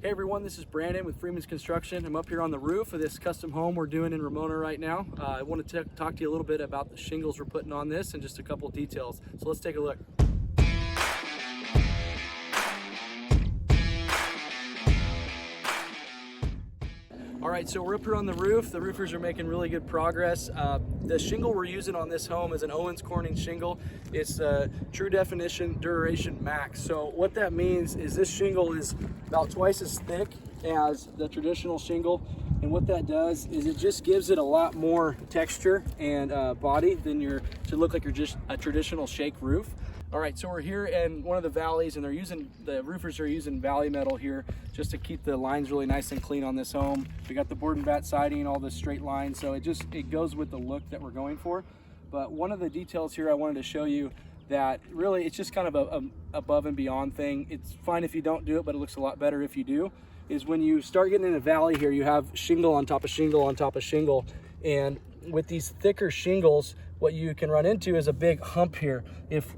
Hey everyone, this is Brandon with Freeman's Construction. I'm up here on the roof of this custom home we're doing in Ramona right now. I want to talk to you a little bit about the shingles we're putting on this and just a couple details. So let's take a look. All right, so we're up here on the roof. The roofers are making really good progress. The shingle we're using on this home is an Owens Corning shingle. It's a TruDefinition Duration Max. So what that means is this shingle is about twice as thick as the traditional shingle. And what that does is it just gives it a lot more texture and body than to look like you're just a traditional shake roof. All right, so we're here in one of the valleys, and the roofers are using valley metal here just to keep the lines really nice and clean on this home. We got the board and bat siding, all this straight line, so it goes with the look that we're going for. But one of the details here I wanted to show you that really it's just kind of a above and beyond thing. It's fine if you don't do it, but it looks a lot better if you do, is when you start getting in a valley here, you have shingle on top of shingle on top of shingle. And with these thicker shingles, what you can run into is a big hump here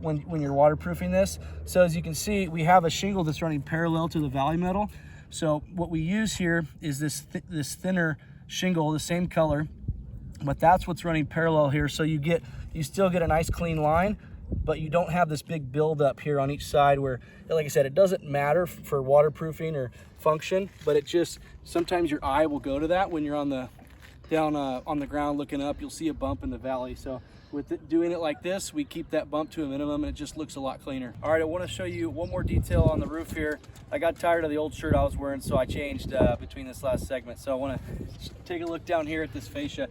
when you're waterproofing this. So as you can see, we have a shingle that's running parallel to the valley metal. So what we use here is this thinner shingle, the same color, but that's what's running parallel here. So you still get a nice clean line, but you don't have this big buildup here on each side where, like I said, it doesn't matter for waterproofing or function, but it just, sometimes your eye will go to that when you're down on the ground looking up. You'll see a bump in the valley. So with doing it like this, we keep that bump to a minimum and it just looks a lot cleaner. All right, I want to show you one more detail on the roof here. I got tired of the old shirt I was wearing, so I changed between this last segment. So I want to take a look down here at this fascia.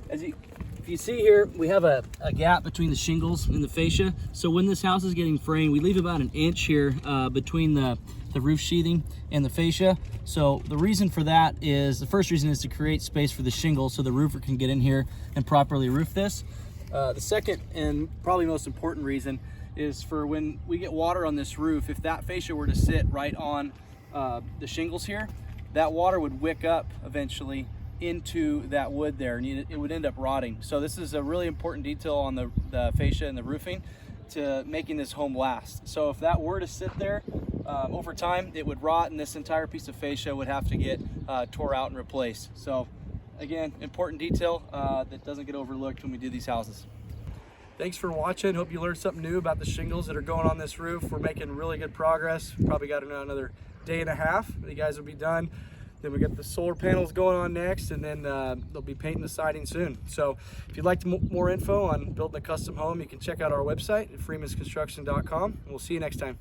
If you see here, we have a gap between the shingles and the fascia. So when this house is getting framed, we leave about an inch here between the roof sheathing and the fascia. So the reason for that is, the first reason is to create space for the shingle so the roofer can get in here and properly roof this. The second and probably most important reason is for when we get water on this roof, if that fascia were to sit right on the shingles here, that water would wick up eventually into that wood there and it would end up rotting. So this is a really important detail on the fascia and the roofing to making this home last. So if that were to sit there, over time it would rot and this entire piece of fascia would have to get tore out and replaced. So again, important detail that doesn't get overlooked when we do these houses. Thanks for watching. Hope you learned something new about the shingles that are going on this roof. We're making really good progress. Probably got another day and a half. You guys will be done. Then we got the solar panels going on next, and then they'll be painting the siding soon. So if you'd like more info on building a custom home, you can check out our website at freemansconstruction.com. We'll see you next time.